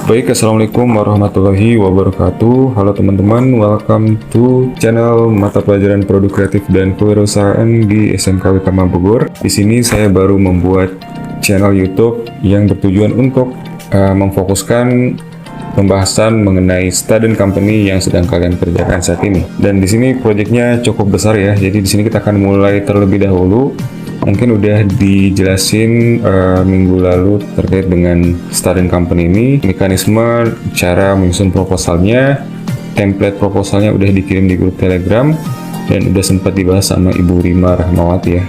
Baik, Assalamualaikum warahmatullahi wabarakatuh. Halo teman-teman, welcome to channel mata pelajaran produk kreatif dan kewirausahaan di SMK Wikama Bogor. Di sini saya baru membuat channel YouTube yang bertujuan untuk memfokuskan pembahasan mengenai student company yang sedang kalian kerjakan saat ini. Dan di sini proyeknya cukup besar ya. Jadi di sini kita akan mulai terlebih dahulu. Mungkin udah dijelasin minggu lalu terkait dengan student company ini, mekanisme cara menyusun proposalnya, template proposalnya udah dikirim di grup Telegram dan udah sempat dibahas sama Ibu Rima Rahmawati ya.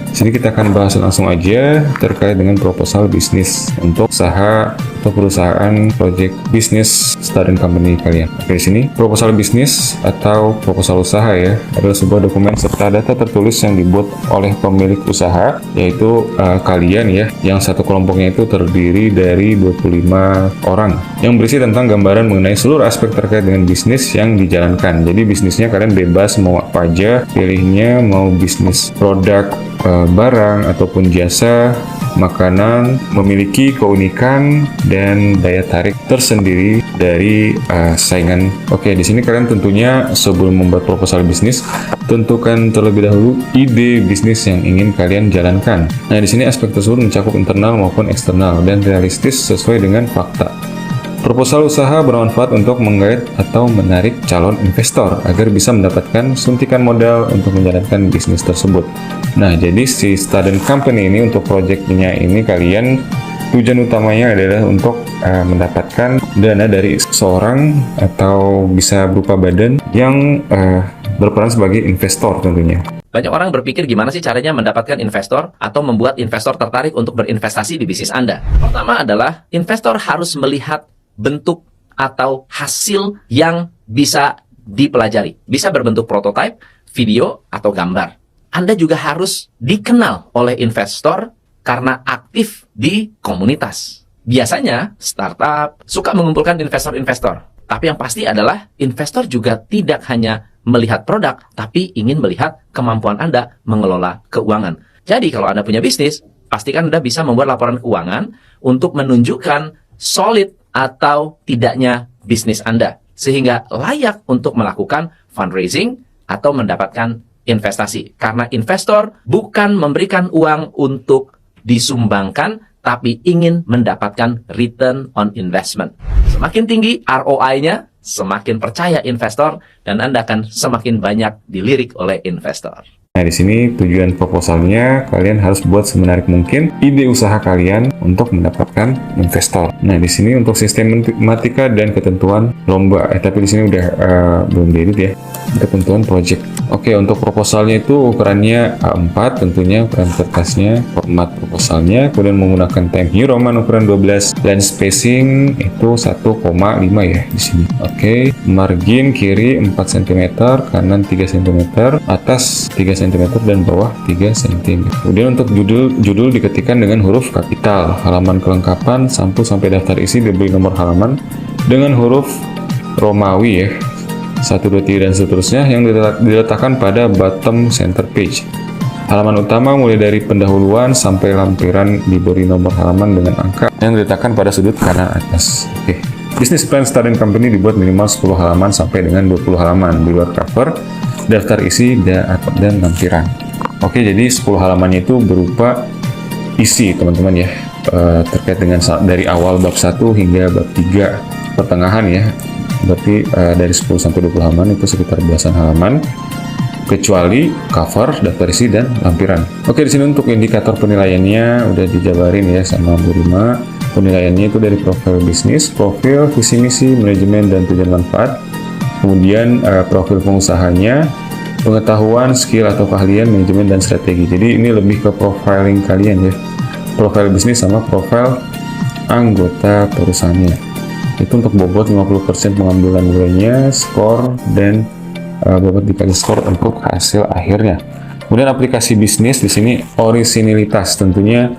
Sini kita akan bahas langsung aja terkait dengan proposal bisnis untuk usaha atau perusahaan project bisnis student company kalian. Oke, di sini proposal bisnis atau proposal usaha ya adalah sebuah dokumen serta data tertulis yang dibuat oleh pemilik usaha, yaitu kalian ya, yang satu kelompoknya itu terdiri dari 25 orang yang berisi tentang gambaran mengenai seluruh aspek terkait dengan bisnis yang dijalankan. Jadi bisnisnya kalian bebas mau apa aja pilihnya, mau bisnis produk, barang ataupun jasa, makanan, memiliki keunikan dan daya tarik tersendiri dari saingan. Oke, di sini kalian tentunya sebelum membuat proposal bisnis, tentukan terlebih dahulu ide bisnis yang ingin kalian jalankan. Nah, di sini aspek tersebut mencakup internal maupun eksternal dan realistis sesuai dengan fakta. Proposal usaha bermanfaat untuk menggait atau menarik calon investor agar bisa mendapatkan suntikan modal untuk menjalankan bisnis tersebut. Nah, jadi si student company ini untuk proyeknya ini kalian tujuan utamanya adalah untuk mendapatkan dana dari seorang atau bisa berupa badan yang berperan sebagai investor tentunya. Banyak orang berpikir gimana sih caranya mendapatkan investor atau membuat investor tertarik untuk berinvestasi di bisnis Anda. Pertama adalah investor harus melihat bentuk atau hasil yang bisa dipelajari. Bisa berbentuk prototipe, video, atau gambar. Anda juga harus dikenal oleh investor karena aktif di komunitas. Biasanya, startup suka mengumpulkan investor-investor. Tapi yang pasti adalah investor juga tidak hanya melihat produk, tapi ingin melihat kemampuan Anda mengelola keuangan. Jadi kalau Anda punya bisnis, pastikan Anda bisa membuat laporan keuangan untuk menunjukkan solid atau tidaknya bisnis Anda, sehingga layak untuk melakukan fundraising atau mendapatkan investasi. Karena investor bukan memberikan uang untuk disumbangkan, tapi ingin mendapatkan return on investment. Semakin tinggi ROI-nya, semakin percaya investor, dan Anda akan semakin banyak dilirik oleh investor. Nah, di sini tujuan proposalnya kalian harus buat semenarik mungkin ide usaha kalian untuk mendapatkan investor. Nah, di sini untuk sistematika dan ketentuan lomba. Tapi di sini udah belum diedit ya. Ketentuan project. Oke, untuk proposalnya itu ukurannya A4 tentunya, ukuran kertasnya, format proposalnya, kemudian menggunakan Times New Roman ukuran 12 dan spacing itu 1,5 ya di sini. Oke, margin kiri 4 cm, kanan 3 cm, atas 3 cm dan bawah 3 cm. Kemudian untuk judul diketikkan dengan huruf kapital. Halaman kelengkapan sampai daftar isi diberi nomor halaman dengan huruf Romawi ya. 1, 2, 3 dan seterusnya yang diletakkan pada bottom center page. Halaman utama mulai dari pendahuluan sampai lampiran diberi nomor halaman dengan angka yang diletakkan pada sudut kanan atas. Oke. Business plan student company dibuat minimal 10 halaman sampai dengan 20 halaman di luar cover, daftar isi dan lampiran. Oke, jadi 10 halamannya itu berupa isi teman-teman ya, terkait dengan dari awal bab 1 hingga bab 3 pertengahan ya. Berarti dari 10 sampai 20 halaman itu sekitar belasan halaman, kecuali cover, daftar isi dan lampiran. Oke, di sini untuk indikator penilaiannya udah dijabarin ya sama Bu Rima. Penilaiannya itu dari profil bisnis, profil visi misi, manajemen dan tujuan manfaat. Kemudian profil pengusahanya, pengetahuan, skill atau keahlian, manajemen dan strategi. Jadi ini lebih ke profiling kalian ya. Profil bisnis sama profil anggota perusahaannya. Itu untuk bobot 50% pengambilan nilainya, skor, dan bobot dikali skor untuk hasil akhirnya. Kemudian aplikasi bisnis di sini orisinilitas, tentunya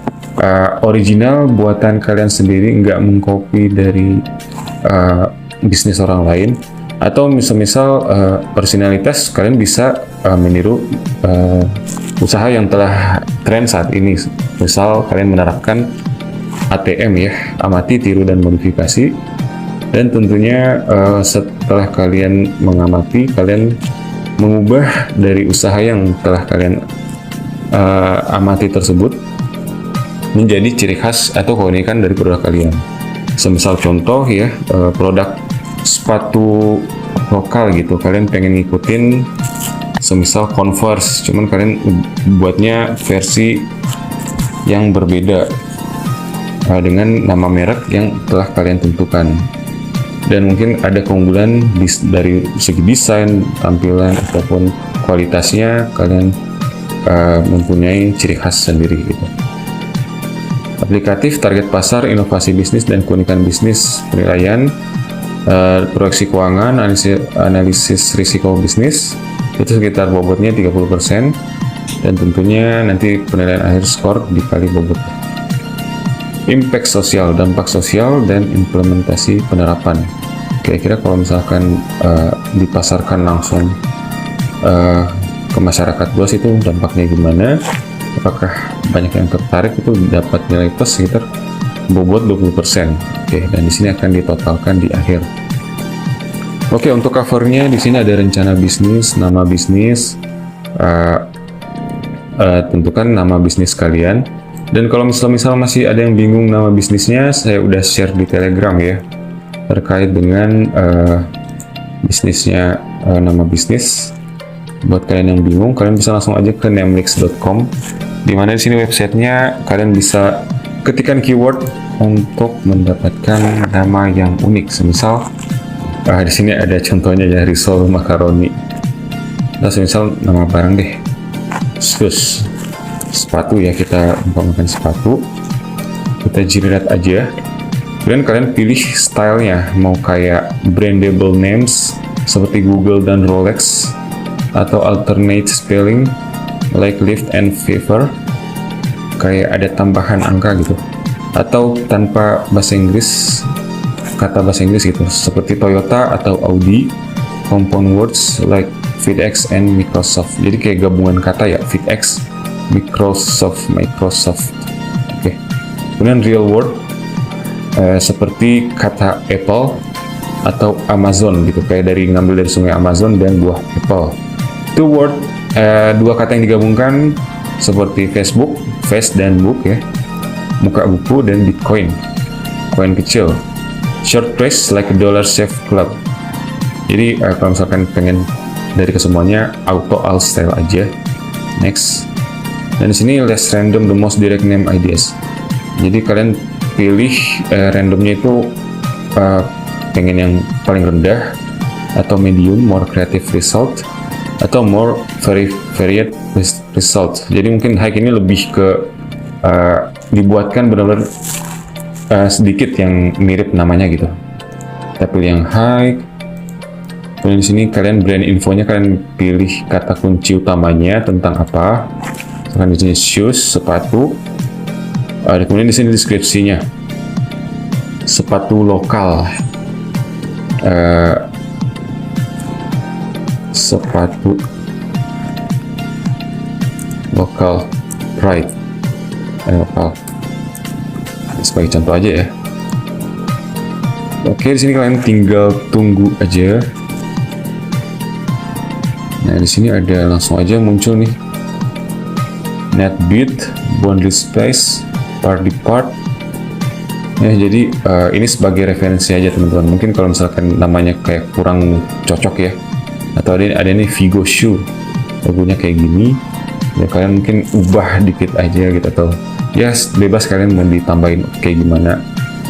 original buatan kalian sendiri, nggak mengcopy dari bisnis orang lain. Atau misal orisinalitas kalian bisa meniru usaha yang telah tren saat ini. Misal kalian menerapkan ATM ya, amati, tiru, dan modifikasi. Dan tentunya setelah kalian mengamati, kalian mengubah dari usaha yang telah kalian amati tersebut menjadi ciri khas atau keunikan dari produk kalian. Semisal contoh ya, produk sepatu lokal gitu, kalian pengen ngikutin semisal Converse, cuman kalian buatnya versi yang berbeda dengan nama merek yang telah kalian tentukan. Dan mungkin ada keunggulan dari segi desain, tampilan, ataupun kualitasnya, kalian mempunyai ciri khas sendiri gitu. Aplikatif, target pasar, inovasi bisnis, dan keunikan bisnis, penilaian, proyeksi keuangan, analisis risiko bisnis, itu sekitar bobotnya 30%, dan tentunya nanti penilaian akhir skor dikali bobot. Impact sosial, dampak sosial, dan implementasi penerapan. Kira-kira kalau misalkan dipasarkan langsung ke masyarakat luas itu dampaknya gimana? Apakah banyak yang tertarik? Itu dapat nilai plus sekitar bobot 20%. Oke, dan di sini akan ditotalkan di akhir. Oke, untuk covernya di sini ada rencana bisnis, nama bisnis, tentukan nama bisnis kalian. Dan kalau misal masih ada yang bingung nama bisnisnya, saya udah share di Telegram ya, terkait dengan bisnisnya, nama bisnis. Buat kalian yang bingung, kalian bisa langsung aja ke namelix.com, dimana di sini websitenya kalian bisa ketikkan keyword untuk mendapatkan nama yang unik. Semisal di sini ada contohnya ya, risol makaroni. Nah, semisal nama barang deh, sus sepatu ya, kita umpamakan sepatu, kita jirat aja. Kemudian kalian pilih stylenya, mau kayak brandable names seperti Google dan Rolex, atau alternate spelling like lift and favor, kayak ada tambahan angka gitu, atau tanpa bahasa Inggris, kata bahasa Inggris gitu, seperti Toyota atau Audi. Compound words like FitX and Microsoft, jadi kayak gabungan kata ya, FitX, Microsoft. Oke. Kemudian real word seperti kata Apple atau Amazon gitu, kayak ngambil dari sungai Amazon dan buah Apple. Two word, dua kata yang digabungkan seperti Facebook, face dan book ya, muka buku, dan Bitcoin, koin kecil. Short phrase like dollar save club. Jadi kalau misalkan pengen dari kesemuanya, auto all style aja. Next. Dan di sini less random, the most direct name ideas. Jadi kalian pilih randomnya itu pengen yang paling rendah, atau medium, more creative result, atau more varied result. Jadi mungkin high ini lebih ke dibuatkan benar-benar sedikit yang mirip namanya gitu. Kita pilih yang high. Kemudian di sini kalian brand infonya, kalian pilih kata kunci utamanya tentang apa. Misalkan di sini shoes, sepatu. Kemudian di sini deskripsinya, sepatu lokal, sepatu lokal pride, lokal, sebagai contoh aja ya. Oke, di sini kalian tinggal tunggu aja. Nah, di sini ada langsung aja muncul nih, Netbeat, Boundary Space, Party Part. Ya, jadi ini sebagai referensi aja teman-teman. Mungkin kalau misalkan namanya kayak kurang cocok ya, atau ada nih Vigo Shoe, logonya kayak gini, ya kalian mungkin ubah dikit aja gitu, atau ya bebas kalian mau ditambahin kayak gimana.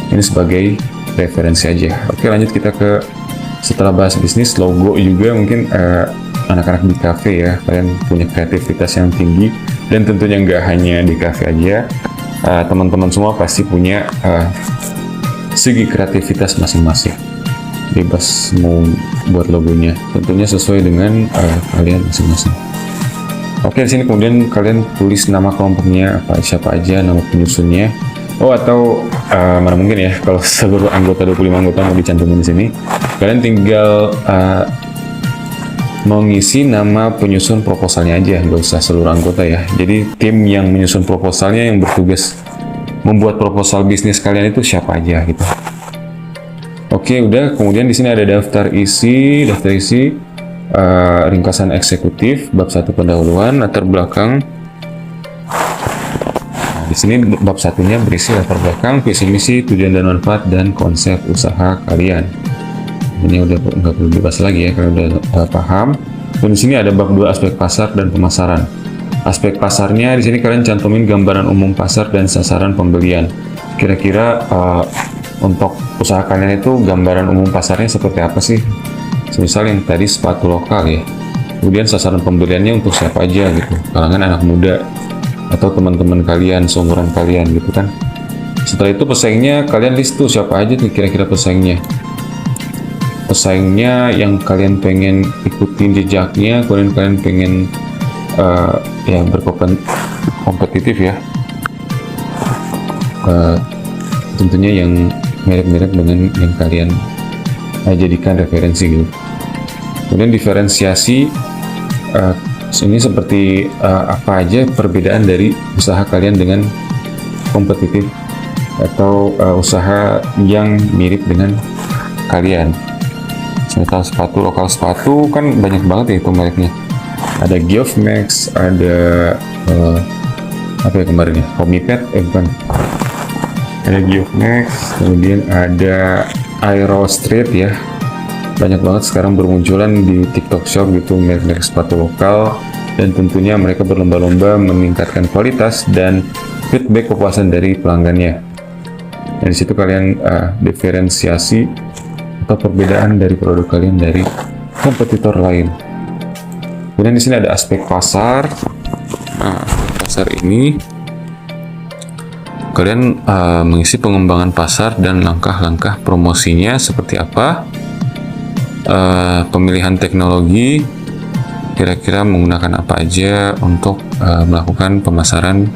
Ini sebagai referensi aja. Oke, lanjut kita ke, setelah bahas bisnis, logo juga mungkin anak-anak di cafe ya, kalian punya kreativitas yang tinggi, dan tentunya nggak hanya di cafe aja, teman-teman semua pasti punya segi kreativitas masing-masing. Bebas mau buat logonya, tentunya sesuai dengan kalian masing-masing. Oke, di sini kemudian kalian tulis nama kelompoknya, siapa aja nama penyusunnya. Oh, atau mana mungkin ya, kalau seluruh anggota 25 anggota mau dicantumin di sini, kalian tinggal mau ngisi nama penyusun proposalnya aja, nggak usah seluruh anggota ya. Jadi tim yang menyusun proposalnya, yang bertugas membuat proposal bisnis kalian itu siapa aja gitu. Oke, udah. Kemudian di sini ada daftar isi, ringkasan eksekutif, bab 1 pendahuluan, latar belakang. Nah, di sini bab satunya berisi latar belakang, visi misi, tujuan dan manfaat, dan konsep usaha kalian. Ini udah nggak perlu dibahas lagi ya, kalian udah paham. Dan di sini ada bab 2 aspek pasar dan pemasaran. Aspek pasarnya di sini kalian cantumin gambaran umum pasar dan sasaran pembelian. Kira-kira untuk usaha kalian itu gambaran umum pasarnya seperti apa sih? Misal yang tadi sepatu lokal ya. Kemudian sasaran pembeliannya untuk siapa aja gitu. Kalangan anak muda atau teman-teman kalian, seumuran kalian gitu kan. Setelah itu pesaingnya, kalian list tuh siapa aja nih kira-kira pesaingnya. Pesaingnya yang kalian pengen ikutin jejaknya, kemudian kalian pengen yang berkompetitif ya. Tentunya yang mirip-mirip dengan yang kalian jadikan referensi gitu. Kemudian diferensiasi ini seperti apa aja perbedaan dari usaha kalian dengan kompetitif atau usaha yang mirip dengan kalian. Misal sepatu, lokal sepatu kan banyak banget ya itu mereknya. Ada Geofmax, ada apa ya kemarin ya, Homipet, bukan. Ada Geofmax, kemudian ada Aero Street ya. Banyak banget sekarang bermunculan di TikTok Shop gitu, merek-merek sepatu lokal, dan tentunya mereka berlomba-lomba meningkatkan kualitas dan feedback kepuasan dari pelanggannya. Dan di situ kalian diferensiasi atau perbedaan dari produk kalian dari kompetitor lain. Kemudian di sini ada aspek pasar. Nah, pasar ini kalian mengisi pengembangan pasar dan langkah-langkah promosinya seperti apa, pemilihan teknologi, kira-kira menggunakan apa aja untuk melakukan pemasaran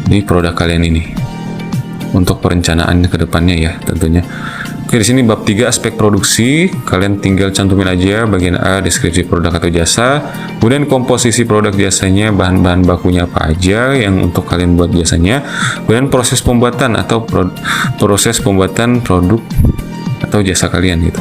di produk kalian ini untuk perencanaan ke depannya ya tentunya. Oke, di sini bab 3 aspek produksi, kalian tinggal cantumin aja bagian A, deskripsi produk atau jasa, kemudian komposisi produk jasanya, bahan-bahan bakunya apa aja yang untuk kalian buat jasanya, kemudian proses pembuatan atau proses pembuatan produk atau jasa kalian gitu.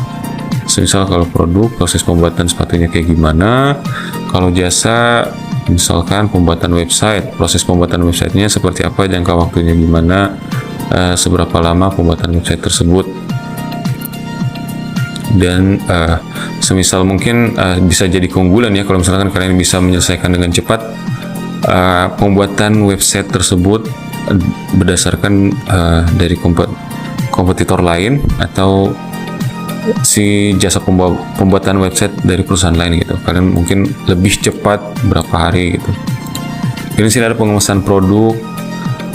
Misal kalau produk, proses pembuatan sepatunya kayak gimana, kalau jasa misalkan pembuatan website, proses pembuatan websitenya seperti apa, jangka waktunya gimana, seberapa lama pembuatan website tersebut. Dan semisal mungkin bisa jadi keunggulan ya kalau misalkan kalian bisa menyelesaikan dengan cepat pembuatan website tersebut berdasarkan dari kompetitor lain atau si jasa pembuatan website dari perusahaan lain gitu. Kalian mungkin lebih cepat berapa hari gitu. Ini sini ada pengemasan produk.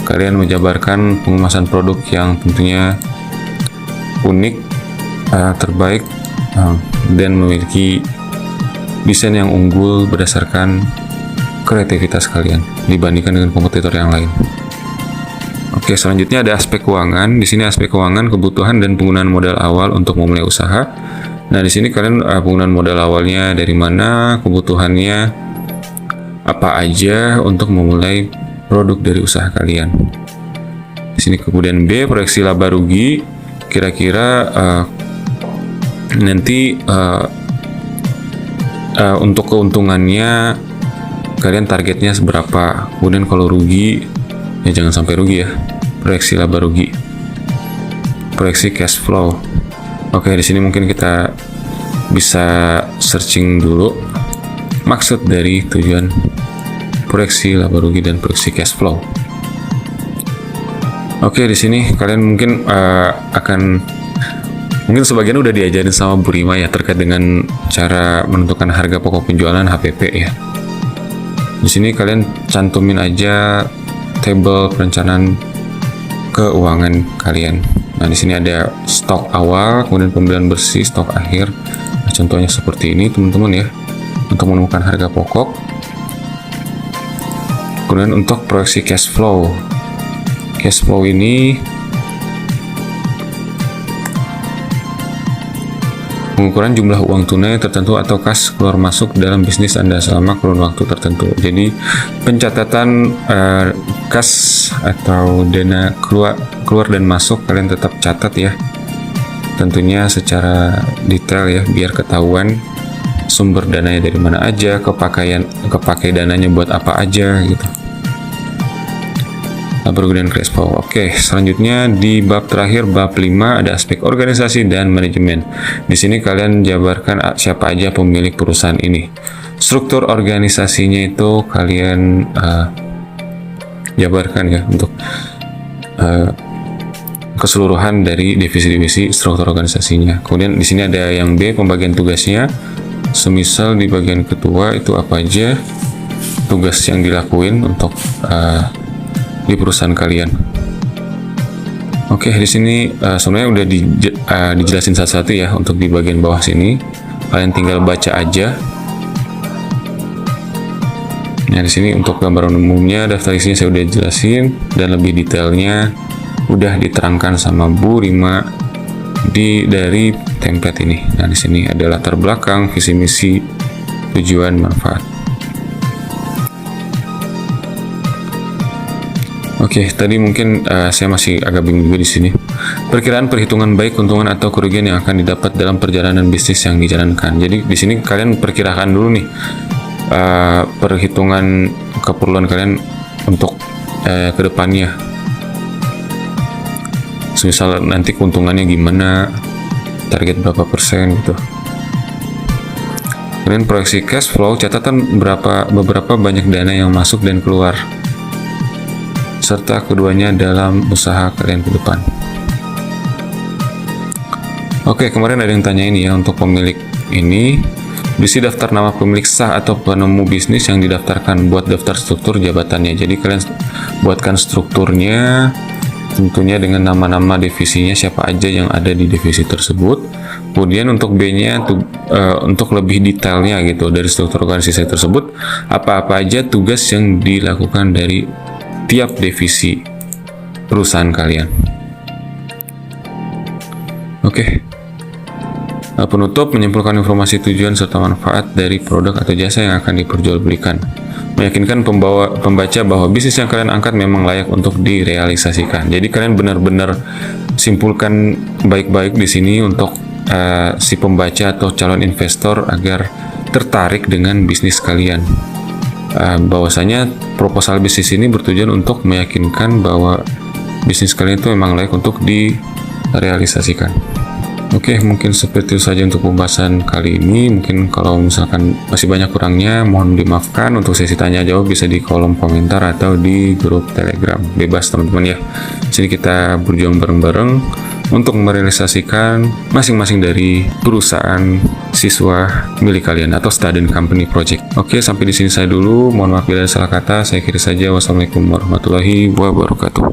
Kalian menjabarkan pengemasan produk yang tentunya unik, terbaik, dan memiliki desain yang unggul berdasarkan kreativitas kalian dibandingkan dengan kompetitor yang lain. Oke, selanjutnya ada aspek keuangan. Di sini aspek keuangan, kebutuhan dan penggunaan modal awal untuk memulai usaha. Nah, di sini kalian penggunaan modal awalnya dari mana, kebutuhannya apa aja untuk memulai produk dari usaha kalian. Di sini kemudian B, proyeksi laba rugi. Kira-kira nanti untuk keuntungannya kalian targetnya seberapa, kemudian kalau rugi ya jangan sampai rugi ya. Proyeksi laba rugi, proyeksi cash flow. Oke, di sini mungkin kita bisa searching dulu maksud dari tujuan proyeksi laba rugi dan proyeksi cash flow. Oke, di sini kalian mungkin mungkin sebagian udah diajarin sama Bu Rima ya terkait dengan cara menentukan harga pokok penjualan HPP ya. Di sini kalian cantumin aja tabel perencanaan keuangan kalian. Nah, di sini ada stok awal, kemudian pembelian bersih, stok akhir. Nah, contohnya seperti ini teman-teman ya, untuk menemukan harga pokok. Kemudian untuk proyeksi cash flow. Cash flow ini pengukuran jumlah uang tunai tertentu atau kas keluar masuk dalam bisnis Anda selama kurun waktu tertentu. Jadi pencatatan kas atau dana keluar dan masuk kalian tetap catat ya. tentunya secara detail ya, biar ketahuan sumber dananya dari mana aja, kepakai dananya buat apa aja gitu. Kemudian cash flow. Oke, selanjutnya di bab terakhir, bab 5, ada aspek organisasi dan manajemen. Di sini kalian jabarkan siapa aja pemilik perusahaan ini. Struktur organisasinya itu kalian jabarkan ya untuk keseluruhan dari divisi-divisi struktur organisasinya. Kemudian di sini ada yang B, pembagian tugasnya. Semisal di bagian ketua itu apa aja tugas yang dilakuin untuk di perusahaan kalian. Oke, di sini sebenarnya udah dijelasin satu-satu ya untuk di bagian bawah sini. Kalian tinggal baca aja. Nah, di sini untuk gambaran umumnya daftar isinya saya udah jelasin, dan lebih detailnya udah diterangkan sama Bu Rima dari template ini. Nah, di sini ada latar belakang, visi misi, tujuan, manfaat. Oke, tadi mungkin saya masih agak bingung juga di sini. Perkiraan perhitungan baik keuntungan atau kerugian yang akan didapat dalam perjalanan bisnis yang dijalankan. Jadi di sini kalian perkirakan dulu nih perhitungan keperluan kalian untuk kedepannya. Misal nanti keuntungannya gimana, target berapa persen gitu. Kemudian proyeksi cash flow, catatan beberapa banyak dana yang masuk dan keluar, serta keduanya dalam usaha kalian ke depan. Oke, kemarin ada yang tanya ini ya, untuk pemilik ini, berisi daftar nama pemilik sah atau penemu bisnis yang didaftarkan, buat daftar struktur jabatannya. Jadi kalian buatkan strukturnya, tentunya dengan nama-nama divisinya, siapa aja yang ada di divisi tersebut. Kemudian untuk B-nya, untuk lebih detailnya gitu, dari struktur organisasi tersebut, apa-apa aja tugas yang dilakukan dari tiap divisi perusahaan kalian. Oke. Penutup, menyimpulkan informasi tujuan serta manfaat dari produk atau jasa yang akan diperjualbelikan. Meyakinkan pembaca bahwa bisnis yang kalian angkat memang layak untuk direalisasikan. Jadi kalian benar-benar simpulkan baik-baik di sini untuk si pembaca atau calon investor agar tertarik dengan bisnis kalian. Bahwasanya proposal bisnis ini bertujuan untuk meyakinkan bahwa bisnis kalian itu memang layak untuk direalisasikan. Oke, mungkin seperti itu saja untuk pembahasan kali ini. Mungkin kalau misalkan masih banyak kurangnya, mohon dimaafkan. Untuk sesi tanya jawab bisa di kolom komentar atau di grup Telegram. Bebas teman-teman ya. Sini kita berjuang bareng-bareng untuk merealisasikan masing-masing dari perusahaan siswa milik kalian atau student company project. Oke, sampai di sini saya dulu. Mohon maaf bila ada salah kata. Saya kira saja. Wassalamualaikum warahmatullahi wabarakatuh.